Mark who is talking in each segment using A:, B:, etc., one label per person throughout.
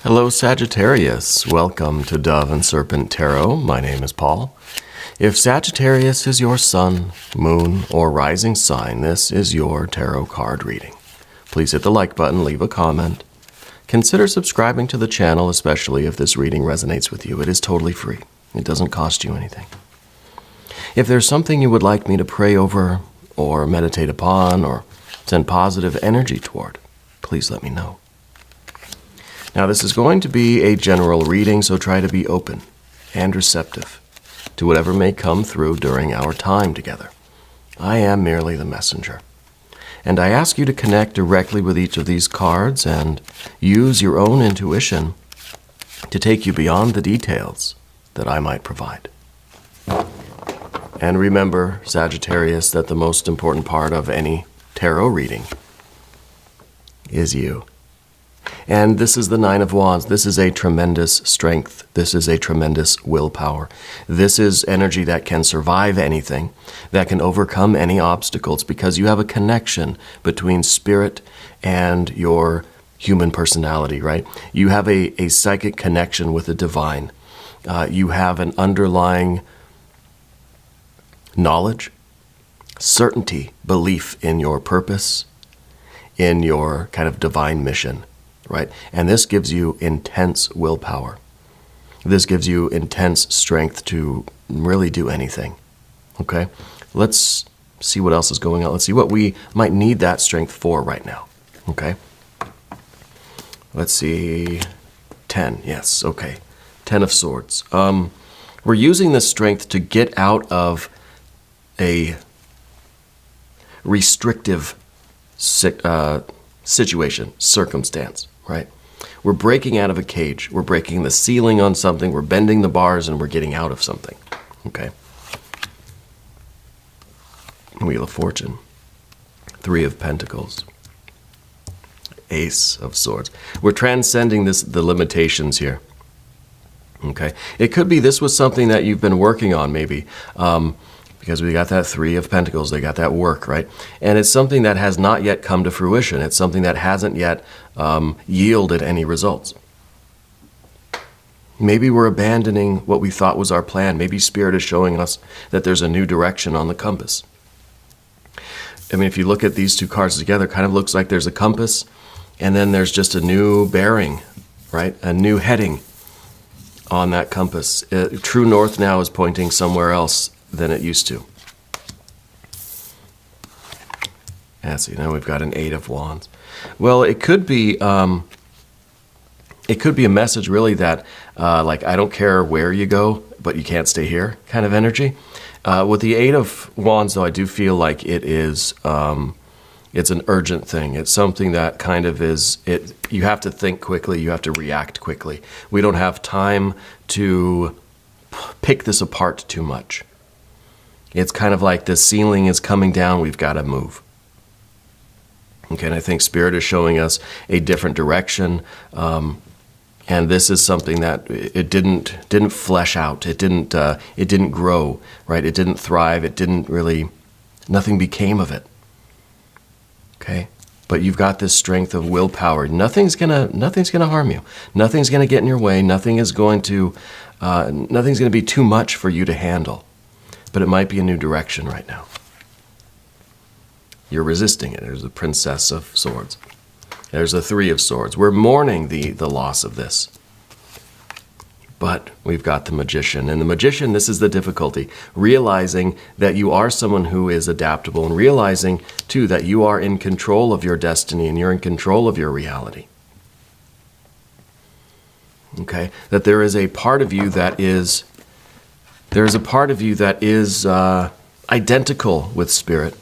A: Hello Sagittarius, welcome to Dove and Serpent Tarot. My name is Paul. If Sagittarius is your sun, moon, or rising sign, this is your tarot card reading. Please hit the like button, leave a comment. Consider subscribing to the channel, especially if this reading resonates with you. It is totally free. It doesn't cost you anything. If there's something you would like me to pray over, or meditate upon, or send positive energy toward, please let me know. Now, this is going to be a general reading, so try to be open and receptive to whatever may come through during our time together. I am merely the messenger. And I ask you to connect directly with each of these cards and use your own intuition to take you beyond the details that I might provide. And remember, Sagittarius, that the most important part of any tarot reading is you. And this is the Nine of Wands. This is a tremendous strength. This is a tremendous willpower. This is energy that can survive anything, that can overcome any obstacles, because you have a connection between spirit and your human personality, right? You have a psychic connection with the divine. You have an underlying knowledge, certainty, belief in your purpose, in your kind of divine mission. Right? And this gives you intense willpower. This gives you intense strength to really do anything. Okay? Let's see what else is going on. Let's see what we might need that strength for right now. Okay? Let's see. 10. Yes. Okay. 10 of Swords. We're using this strength to get out of a restrictive situation, circumstance. Right? We're breaking out of a cage. We're breaking the ceiling on something. We're bending the bars and we're getting out of something. Okay? Wheel of Fortune. 3 of Pentacles. Ace of Swords. We're transcending the limitations here. Okay? It could be this was something that you've been working on maybe. Because we got that 3 of Pentacles, they got that work, right? And it's something that has not yet come to fruition. It's something that hasn't yet yielded any results. Maybe we're abandoning what we thought was our plan. Maybe Spirit is showing us that there's a new direction on the compass. I mean, if you look at these two cards together, it kind of looks like there's a compass, and then there's just a new bearing, right? A new heading on that compass. True north now is pointing somewhere else than it used to. Yeah, see, now we've got an 8 of Wands. Well, it could be a message really that like, I don't care where you go, but you can't stay here kind of energy. With the 8 of Wands, though, I do feel like it is it's an urgent thing. It's something that kind of is, you have to think quickly, you have to react quickly. We don't have time to pick this apart too much. It's kind of like the ceiling is coming down, we've got to move. Okay, and I think Spirit is showing us a different direction, and this is something that it didn't flesh out, it didn't grow, right? It didn't thrive, it didn't really, nothing became of it. Okay, but you've got this strength of willpower. Nothing's gonna harm you. Nothing's gonna get in your way. Nothing's going to be too much for you to handle. But it might be a new direction right now. You're resisting it. There's the Princess of Swords. There's the 3 of Swords. We're mourning the loss of this. But we've got the Magician. And the Magician, this is the difficulty. Realizing that you are someone who is adaptable, and realizing, too, that you are in control of your destiny and you're in control of your reality. Okay? That there is a part of you that is... There's a part of you that is identical with Spirit,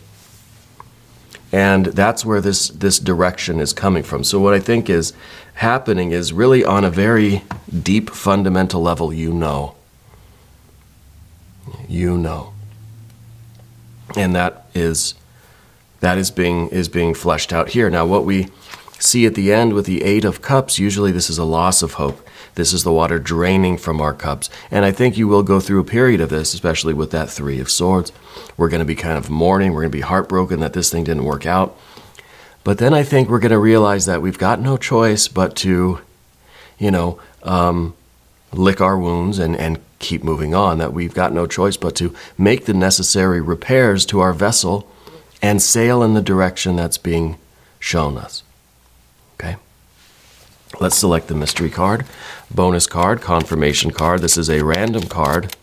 A: and that's where this direction is coming from. So what I think is happening is really on a very deep, fundamental level, you know, and that is being fleshed out here. Now, what we see at the end with the 8 of Cups, usually this is a loss of hope. This is the water draining from our cups. And I think you will go through a period of this, especially with that 3 of Swords. We're going to be kind of mourning. We're going to be heartbroken that this thing didn't work out. But then I think we're going to realize that we've got no choice but to lick our wounds and keep moving on, that we've got no choice but to make the necessary repairs to our vessel and sail in the direction that's being shown us. Okay? Let's select the mystery card, bonus card, confirmation card. This is a random card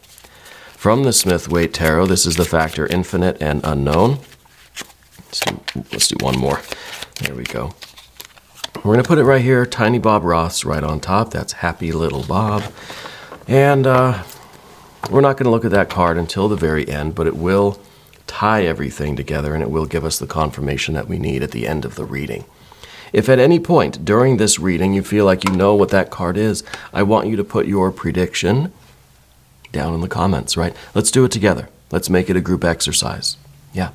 A: from the Smith-Waite Tarot. This is the factor infinite and unknown. Let's do one more. There we go. We're going to put it right here, Tiny Bob Ross right on top. That's Happy Little Bob. And we're not going to look at that card until the very end, but it will tie everything together and it will give us the confirmation that we need at the end of the reading. If at any point during this reading you feel like you know what that card is, I want you to put your prediction down in the comments, right? Let's do it together. Let's make it a group exercise. Yeah.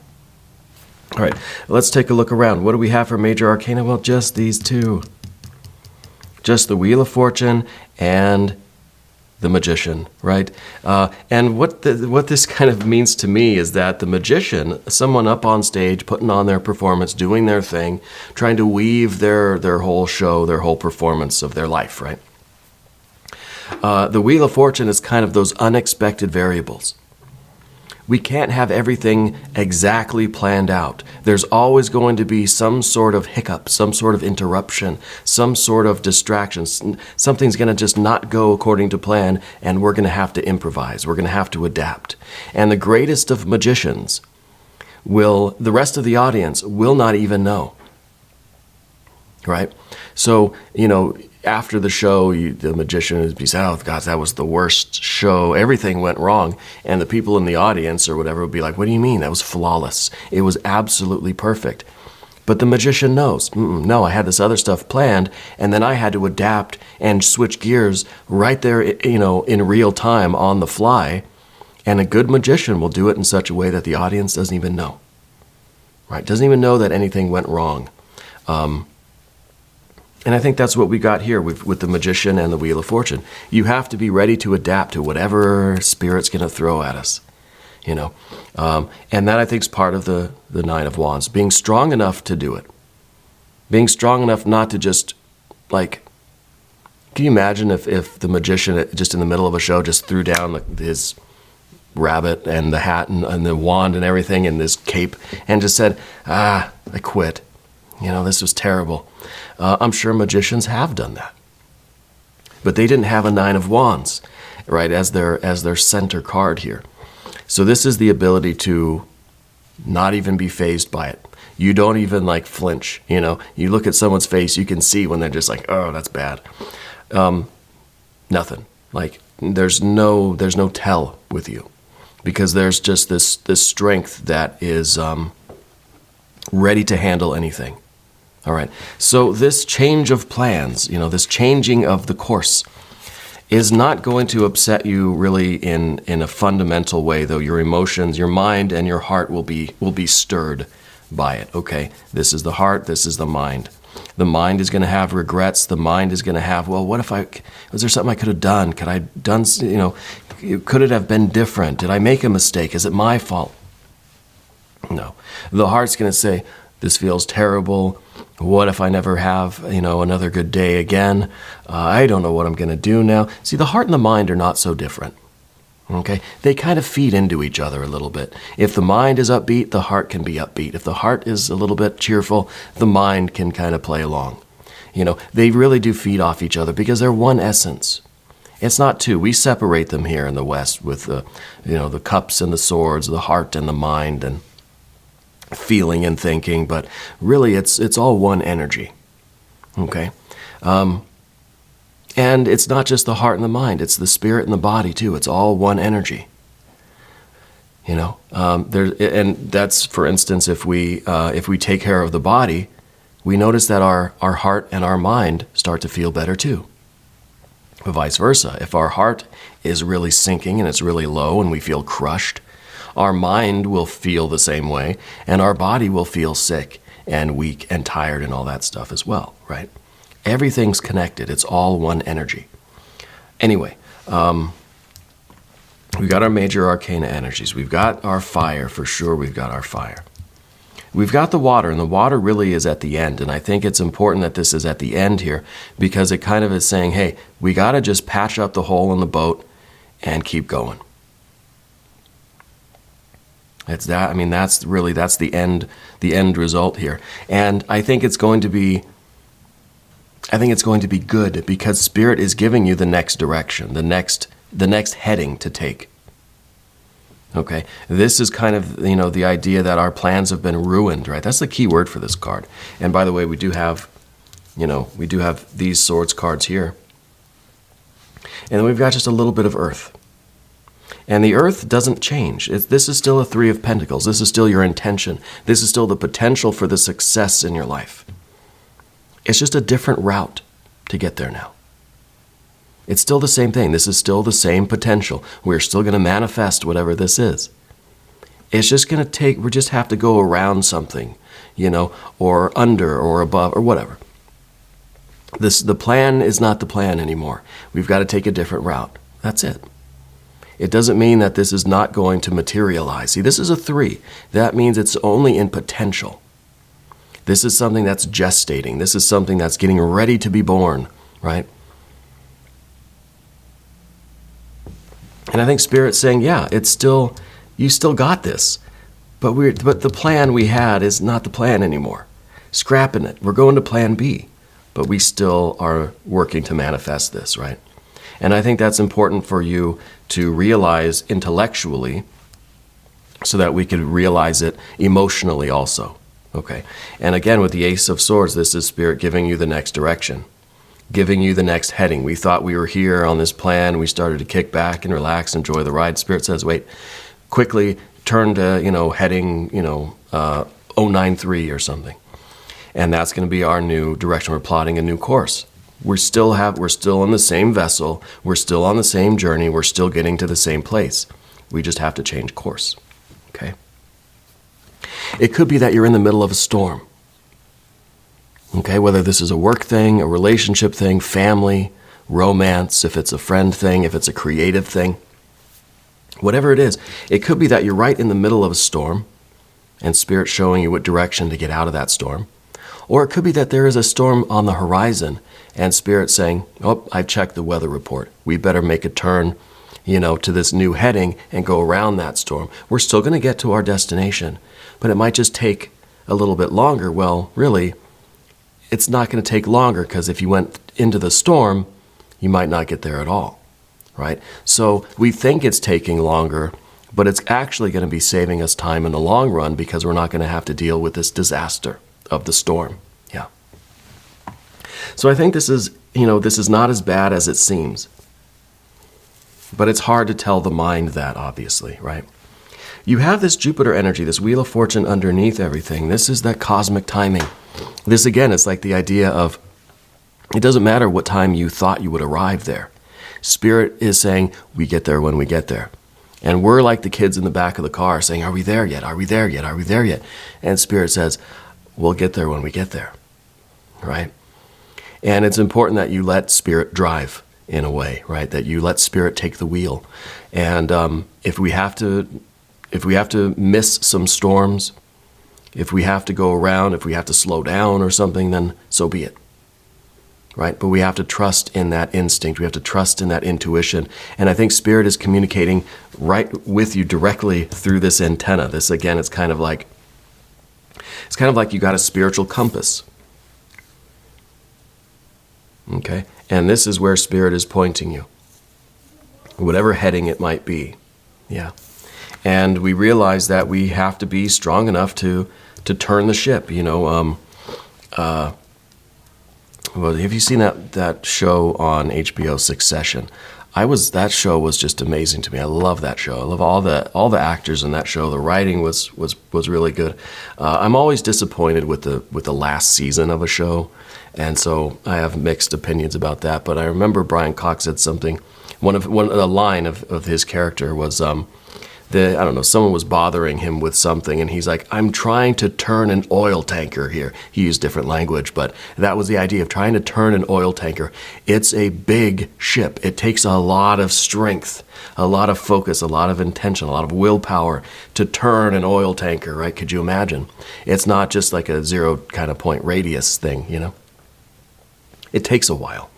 A: All right, let's take a look around. What do we have for major arcana? Well, just these two. Just the Wheel of Fortune and the Magician, right? And what this kind of means to me is that the Magician, someone up on stage, putting on their performance, doing their thing, trying to weave their whole show, their whole performance of their life, right? The Wheel of Fortune is kind of those unexpected variables. We can't have everything exactly planned out. There's always going to be some sort of hiccup, some sort of interruption, some sort of distraction. Something's going to just not go according to plan, and we're going to have to improvise. We're going to have to adapt. And the greatest of magicians the rest of the audience will not even know. Right? So, after the show, the magician would be saying, oh, gosh, that was the worst show. Everything went wrong. And the people in the audience or whatever would be like, what do you mean? That was flawless. It was absolutely perfect. But the magician knows, no, I had this other stuff planned, and then I had to adapt and switch gears right there, in real time on the fly. And a good magician will do it in such a way that the audience doesn't even know. Right? Doesn't even know that anything went wrong. And I think that's what we got here with the Magician and the Wheel of Fortune. You have to be ready to adapt to whatever Spirit's going to throw at us, And that, I think, is part of the Nine of Wands. Being strong enough to do it. Being strong enough not to just, can you imagine if the Magician, just in the middle of a show, just threw down his rabbit and the hat and the wand and everything and his cape and just said, I quit. This was terrible. I'm sure magicians have done that. But they didn't have a Nine of Wands, right, as their center card here. So this is the ability to not even be fazed by it. You don't even flinch, You look at someone's face, you can see when they're just like, oh, that's bad. Nothing. There's no tell with you. Because there's just this strength that is ready to handle anything. All right, so this change of plans, this changing of the course is not going to upset you really in a fundamental way, though your emotions, your mind, and your heart will be stirred by it, okay? This is the heart, this is the mind. The mind is going to have regrets. The mind is going to have, well, what if was there something I could have done? Could I done, could it have been different? Did I make a mistake? Is it my fault? No. The heart's going to say, this feels terrible. What if I never have, another good day again? I don't know what I'm going to do now. See, the heart and the mind are not so different. Okay? They kind of feed into each other a little bit. If the mind is upbeat, the heart can be upbeat. If the heart is a little bit cheerful, the mind can kind of play along. They really do feed off each other because they're one essence. It's not two. We separate them here in the West with the cups and the swords, the heart and the mind, and feeling and thinking, but really it's all one energy. Okay? And it's not just the heart and the mind, it's the spirit and the body too. It's all one energy. And that's, for instance, if we take care of the body, we notice that our heart and our mind start to feel better too. But vice versa. If our heart is really sinking and it's really low and we feel crushed, our mind will feel the same way, and our body will feel sick and weak and tired and all that stuff as well, right? Everything's connected. It's all one energy. Anyway, we've got our major arcana energies. We've got our fire, for sure we've got our fire. We've got the water, and the water really is at the end. And I think it's important that this is at the end here, because it kind of is saying, hey, we got to just patch up the hole in the boat and keep going. It's that. I mean, that's the end result here. And I think it's going to be good, because Spirit is giving you the next direction, the next heading to take. Okay, this is kind of, the idea that our plans have been ruined, right? That's the key word for this card. And by the way, we do have these swords cards here. And then we've got just a little bit of earth. And the earth doesn't change. This is still a Three of Pentacles. This is still your intention. This is still the potential for the success in your life. It's just a different route to get there now. It's still the same thing. This is still the same potential. We're still going to manifest whatever this is. It's just going to we just have to go around something, or under or above or whatever. The plan is not the plan anymore. We've got to take a different route. That's it. It doesn't mean that this is not going to materialize. See, this is a 3. That means it's only in potential. This is something that's gestating. This is something that's getting ready to be born, right? And I think Spirit's saying, yeah, you still got this. But the plan we had is not the plan anymore. Scrapping it. We're going to plan B. But we still are working to manifest this, right? And I think that's important for you to realize intellectually, so that we could realize it emotionally also. Okay. And again, with the Ace of Swords, this is Spirit giving you the next direction, giving you the next heading. We thought we were here on this plan. We started to kick back and relax, enjoy the ride. Spirit says, wait, quickly turn to, heading, 093 or something. And that's going to be our new direction. We're plotting a new course. We're still in the same vessel. We're still on the same journey. We're still getting to the same place. We just have to change course. Okay. It could be that you're in the middle of a storm. Okay, whether this is a work thing, a relationship thing, family, romance, if it's a friend thing, if it's a creative thing, whatever it is, it could be that you're right in the middle of a storm and Spirit showing you what direction to get out of that storm. Or it could be that there is a storm on the horizon and Spirit saying, oh, I checked the weather report. We better make a turn, to this new heading and go around that storm. We're still going to get to our destination, but it might just take a little bit longer. Well, really, it's not going to take longer, because if you went into the storm, you might not get there at all, right? So we think it's taking longer, but it's actually going to be saving us time in the long run, because we're not going to have to deal with this disaster of the storm. Yeah. So I think this is not as bad as it seems. But it's hard to tell the mind that, obviously, right? You have this Jupiter energy, this Wheel of Fortune underneath everything. This is that cosmic timing. This, again, is like the idea of, it doesn't matter what time you thought you would arrive there. Spirit is saying, we get there when we get there. And we're like the kids in the back of the car saying, are we there yet? Are we there yet? Are we there yet? And Spirit says, we'll get there when we get there, right? And it's important that you let Spirit drive in a way, right? That you let Spirit take the wheel. And if we have to miss some storms, if we have to go around, if we have to slow down or something, then so be it, right? But we have to trust in that instinct. We have to trust in that intuition. And I think Spirit is communicating right with you directly through this antenna. This, again, it's kind of like you got a spiritual compass. Okay? And this is where Spirit is pointing you, whatever heading it might be. Yeah. And we realize that we have to be strong enough to turn the ship. Well, have you seen that show on HBO, Succession? That show was just amazing to me. I love that show. I love all the actors in that show. The writing was really good. I'm always disappointed with the last season of a show, and so I have mixed opinions about that. But I remember Brian Cox said something. A line of his character was I don't know, someone was bothering him with something, and he's like, I'm trying to turn an oil tanker here. He used different language, but that was the idea of trying to turn an oil tanker. It's a big ship. It takes a lot of strength, a lot of focus, a lot of intention, a lot of willpower to turn an oil tanker, right? Could you imagine? It's not just like a 0 kind of point radius thing, you know? It takes a while.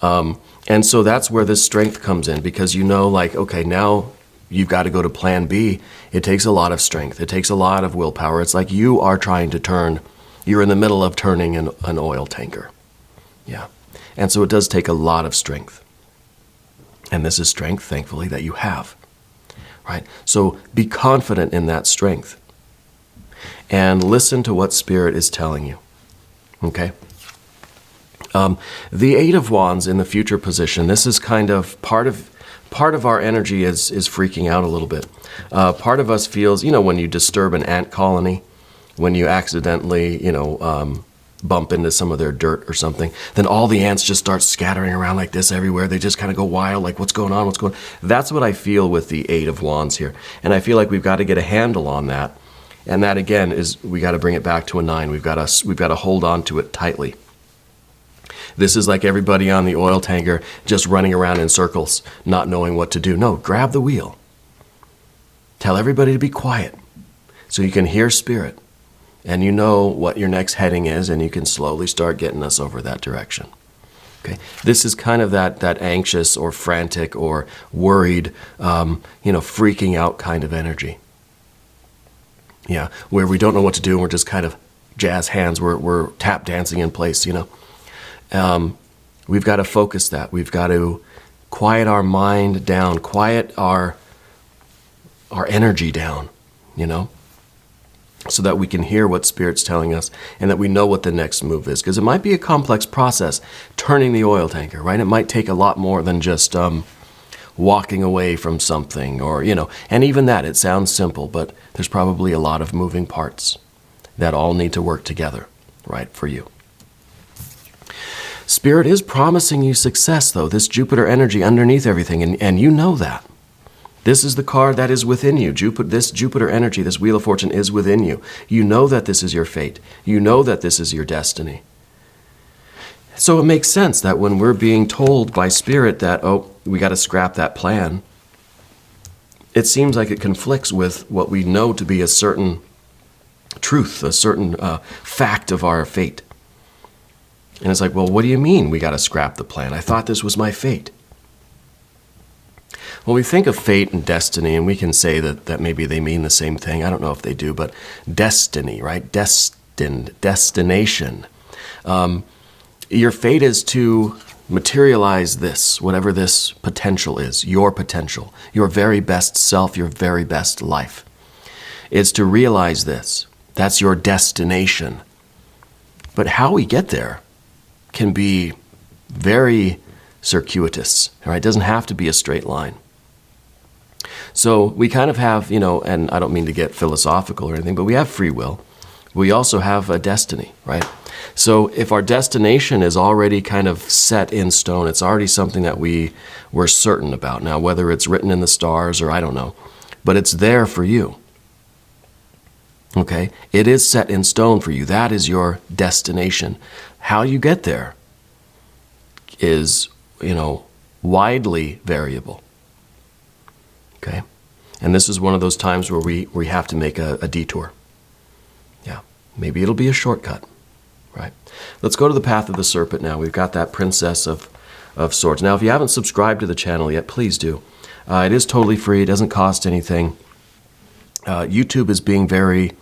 A: And so that's where this strength comes in, because you know, like, okay, now you've got to go to plan B. It takes a lot of strength. It takes a lot of willpower. It's like you are trying to turn, you're in the middle of turning an oil tanker. Yeah. And so it does take a lot of strength. And this is strength, thankfully, that you have. Right? So be confident in that strength. And listen to what Spirit is telling you. Okay? The Eight of Wands in the future position, this is kind of part of our energy is freaking out a little bit. Part of us feels, you know, when you disturb an ant colony, when you accidentally, bump into some of their dirt or something, then all the ants just start scattering around like this everywhere. They just kind of go wild, like, what's going on, what's going on? That's what I feel with the Eight of Wands here. And I feel like we've got to get a handle on that. And that, again, is we got to bring it back to a 9. We've got to hold on to it tightly. This is like everybody on the oil tanker just running around in circles, not knowing what to do. No, grab the wheel. Tell everybody to be quiet so you can hear Spirit. And you know what your next heading is, and you can slowly start getting us over that direction. Okay, this is kind of that anxious or frantic or worried, freaking out kind of energy. Yeah, where we don't know what to do, and we're just kind of jazz hands. We're tap dancing in place, We've got to focus that. We've got to quiet our mind down, quiet our energy down, so that we can hear what Spirit's telling us and that we know what the next move is. Because it might be a complex process, turning the oil tanker, right? It might take a lot more than just walking away from something or, and even that, it sounds simple, but there's probably a lot of moving parts that all need to work together, right, for you. Spirit is promising you success, though, this Jupiter energy underneath everything, and you know that. This is the card that is within you. This Jupiter energy, this Wheel of Fortune is within you. You know that this is your fate. You know that this is your destiny. So it makes sense that when we're being told by Spirit that, we got to scrap that plan, it seems like it conflicts with what we know to be a certain truth, a certain fact of our fate. And it's like, well, what do you mean we got to scrap the plan? I thought this was my fate. Well, we think of fate and destiny, and we can say that maybe they mean the same thing. I don't know if they do, but destiny, right? Destination. Your fate is to materialize this, whatever this potential is, your potential, your very best self, your very best life. It's to realize this. That's your destination. But how we get there can be very circuitous, right? It doesn't have to be a straight line. So we kind of have, and I don't mean to get philosophical or anything, but we have free will. We also have a destiny, right? So if our destination is already kind of set in stone, it's already something that we're certain about. Now, whether it's written in the stars or I don't know, but it's there for you. Okay? It is set in stone for you. That is your destination. How you get there is, widely variable. Okay? And this is one of those times where we have to make a detour. Yeah. Maybe it'll be a shortcut. Right? Let's go to the path of the serpent now. We've got that Princess of Swords. Now, if you haven't subscribed to the channel yet, please do. It is totally free. It doesn't cost anything. YouTube is being very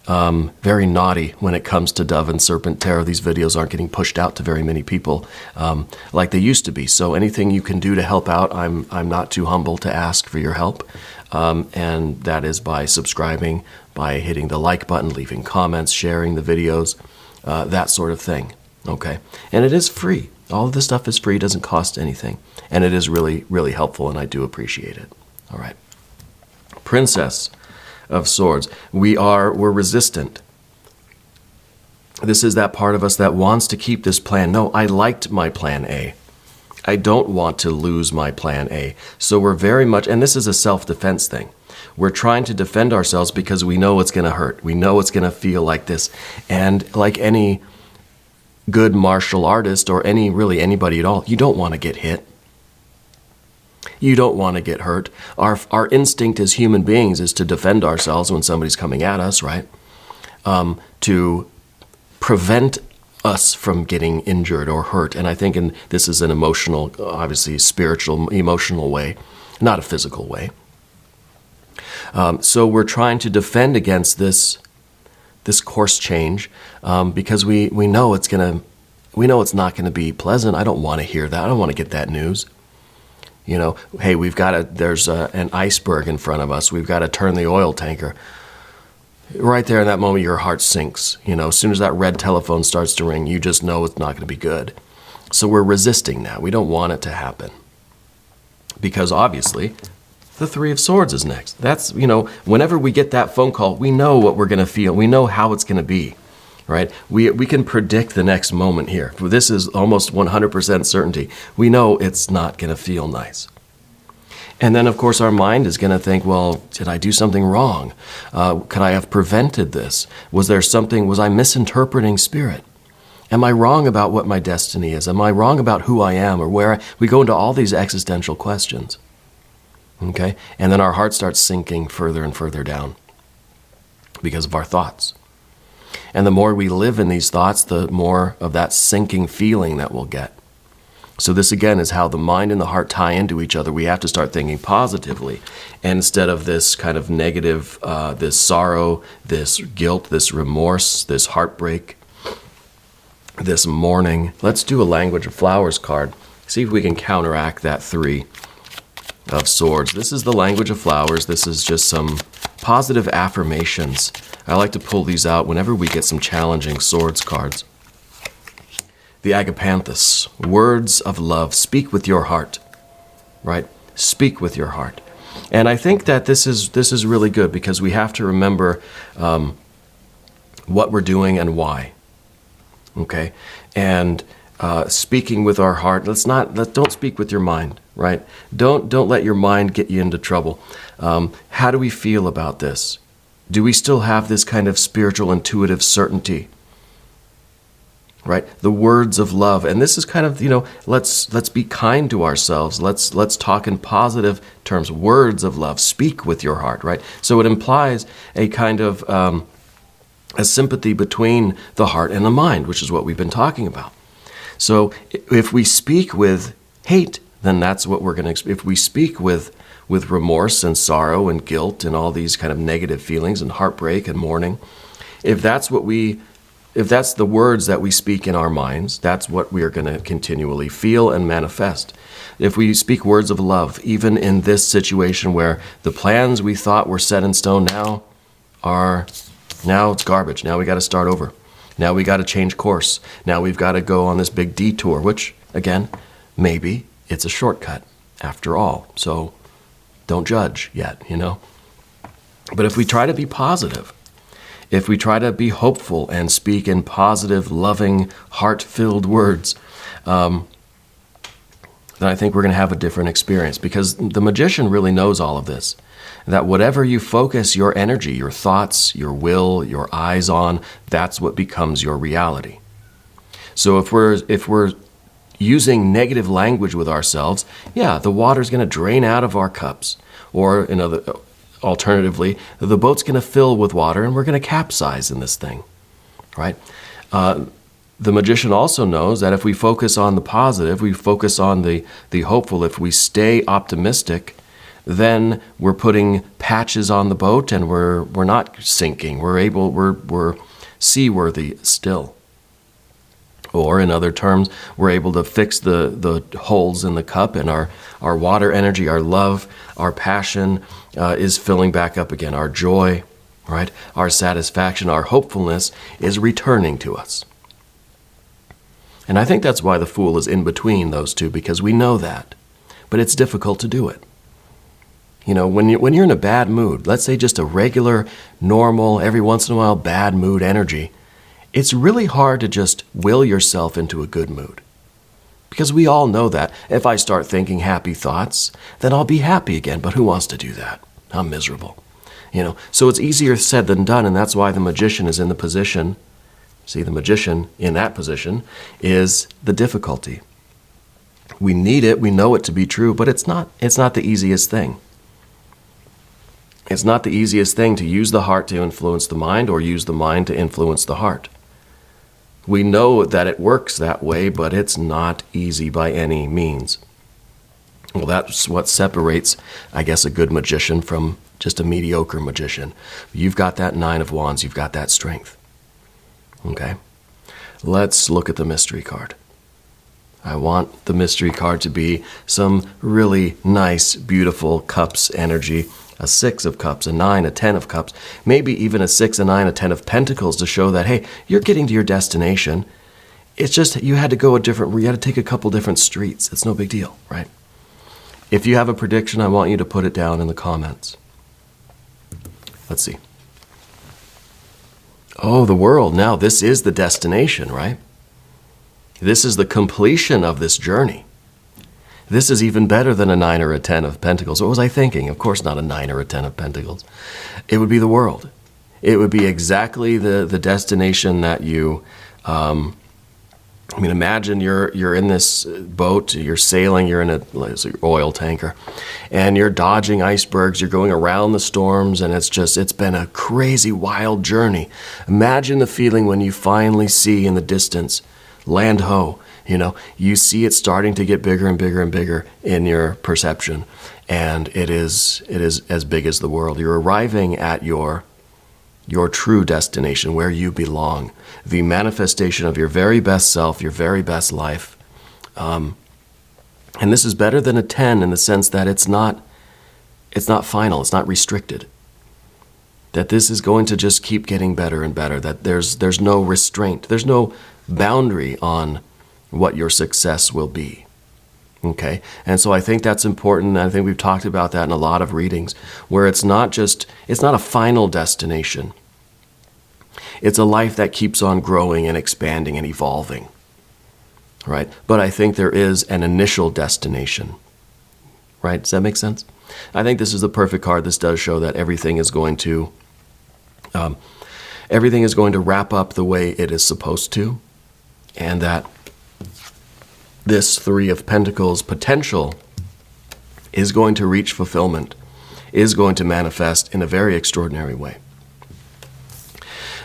A: naughty when it comes to Dove and Serpent Tarot. These videos aren't getting pushed out to very many people like they used to be. So anything you can do to help out, I'm not too humble to ask for your help. And that is by subscribing, by hitting the like button, leaving comments, sharing the videos, that sort of thing. Okay? And it is free. All of this stuff is free, doesn't cost anything. And it is really, really helpful, and I do appreciate it. All right. Princess of Swords. We're resistant. This is that part of us that wants to keep this plan. No, I liked my plan A. I don't want to lose my plan A. So we're very much, and this is a self-defense thing. we're trying to defend ourselves because we know it's going to hurt. We know it's going to feel like this. And like any good martial artist or anybody at all, you don't want to get hit. You don't want to get hurt. Our instinct as human beings is to defend ourselves when somebody's coming at us, right? To prevent us from getting injured or hurt. And I think this is an emotional, obviously spiritual, emotional way, not a physical way. So we're trying to defend against this course change because we know it's not gonna be pleasant. I don't want to hear that. I don't want to get that news. You know, hey, there's an iceberg in front of us. We've got to turn the oil tanker. Right there in that moment, your heart sinks. You know, as soon as that red telephone starts to ring, you just know it's not going to be good. So we're resisting that. We don't want it to happen. Because obviously, the Three of Swords is next. That's, whenever we get that phone call, we know what we're going to feel. We know how it's going to be, right? We can predict the next moment here. This is almost 100% certainty. We know it's not going to feel nice. And then, of course, our mind is going to think, well, did I do something wrong? Could I have prevented this? Was I misinterpreting spirit? Am I wrong about what my destiny is? Am I wrong about who I am or where we go into all these existential questions? Okay? And then our heart starts sinking further and further down because of our thoughts. And the more we live in these thoughts, the more of that sinking feeling that we'll get. So this, again, is how the mind and the heart tie into each other. We have to start thinking positively. And instead of this kind of negative, this sorrow, this guilt, this remorse, this heartbreak, this mourning, let's do a Language of Flowers card. See if we can counteract that Three of Swords. This is the Language of Flowers. This is just some positive affirmations. I like to pull these out whenever we get some challenging swords cards. The Agapanthus, words of love. Speak with your heart, right? Speak with your heart. And I think that this is really good because we have to remember what we're doing and why, okay? And speaking with our heart, don't speak with your mind, right? Don't let your mind get you into trouble. How do we feel about this? Do we still have this kind of spiritual intuitive certainty? Right? The words of love. And this is kind of, let's be kind to ourselves. Let's talk in positive terms. Words of love. Speak with your heart, right? So it implies a kind of a sympathy between the heart and the mind, which is what we've been talking about. So if we speak with hate, then that's what we're going to, if we speak with remorse and sorrow and guilt and all these kind of negative feelings and heartbreak and mourning, if that's the words that we speak in our minds, that's what we are going to continually feel and manifest. If we speak words of love, even in this situation where the plans we thought were set in stone now it's garbage. Now we got to start over. Now we got to change course. Now we've got to go on this big detour, which, again, maybe it's a shortcut after all. So don't judge yet, But if we try to be positive, if we try to be hopeful and speak in positive, loving, heart-filled words, then I think we're going to have a different experience because the magician really knows all of this. That whatever you focus your energy, your thoughts, your will, your eyes on, that's what becomes your reality. So if we're using negative language with ourselves, the water's going to drain out of our cups. Or alternatively, the boat's going to fill with water and we're going to capsize in this thing, right? The magician also knows that if we focus on the positive, we focus on the hopeful, if we stay optimistic, then we're putting patches on the boat and we're not sinking. We're seaworthy still. Or in other terms, we're able to fix the holes in the cup and our water energy, our love, our passion is filling back up again. Our joy, right? Our satisfaction, our hopefulness is returning to us. And I think that's why the Fool is in between those two, because we know that. But it's difficult to do it. When you're in a bad mood, let's say just a regular, normal, every once in a while bad mood energy, it's really hard to just will yourself into a good mood. Because we all know that if I start thinking happy thoughts, then I'll be happy again. But who wants to do that? I'm miserable. So it's easier said than done, and that's why the magician is in the position. See, the magician in that position is the difficulty. We need it, we know it to be true, but it's not the easiest thing. It's not the easiest thing to use the heart to influence the mind or use the mind to influence the heart. We know that it works that way, but it's not easy by any means. Well, that's what separates, I guess, a good magician from just a mediocre magician. You've got that 9 of Wands, you've got that strength. Okay? Let's look at the mystery card. I want the mystery card to be some really nice, beautiful cups energy. A 6 of cups, a 9, a 10 of cups, maybe even a 6, a 9, a 10 of pentacles to show that, hey, you're getting to your destination. It's just you had to take a couple different streets. It's no big deal, right? If you have a prediction, I want you to put it down in the comments. Let's see. Oh, the World. Now, this is the destination, right? This is the completion of this journey. This is even better than a 9 or a 10 of pentacles. What was I thinking? Of course not a 9 or a 10 of pentacles. It would be the World. It would be exactly the destination that you... imagine you're in this boat, you're sailing, you're in an oil tanker, and you're dodging icebergs, you're going around the storms, and it's been a crazy, wild journey. Imagine the feeling when you finally see in the distance, land ho. You see it starting to get bigger and bigger and bigger in your perception, and it is as big as the world. You're arriving at your true destination, where you belong, the manifestation of your very best self, your very best life. And this is better than a 10 in the sense that it's not final, it's not restricted. That this is going to just keep getting better and better, that there's no restraint, there's no boundary on what your success will be. Okay? And so I think that's important. I think we've talked about that in a lot of readings, where it's not a final destination. It's a life that keeps on growing and expanding and evolving. Right? But I think there is an initial destination. Right? Does that make sense? I think this is the perfect card. This does show that everything is going to wrap up the way it is supposed to, and that this 3 of Pentacles potential is going to reach fulfillment, is going to manifest in a very extraordinary way.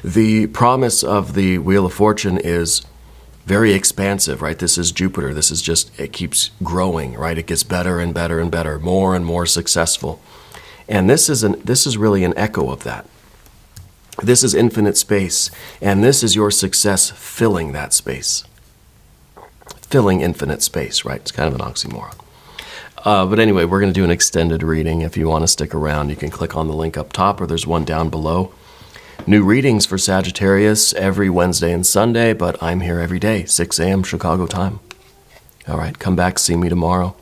A: The promise of the Wheel of Fortune is very expansive, right? This is Jupiter. This is it keeps growing, right? It gets better and better and better, more and more successful. And this is really an echo of that. This is infinite space, and this is your success filling that space. Filling infinite space, right? It's kind of an oxymoron. But anyway, we're going to do an extended reading. If you want to stick around, you can click on the link up top, or there's one down below. New readings for Sagittarius every Wednesday and Sunday, but I'm here every day, 6 a.m. Chicago time. All right, come back, see me tomorrow.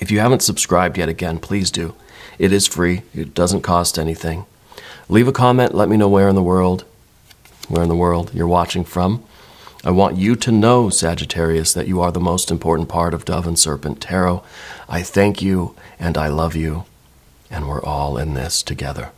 A: If you haven't subscribed yet, again, please do. It is free. It doesn't cost anything. Leave a comment. Let me know where in the world you're watching from. I want you to know, Sagittarius, that you are the most important part of Dove and Serpent Tarot. I thank you and I love you, and we're all in this together.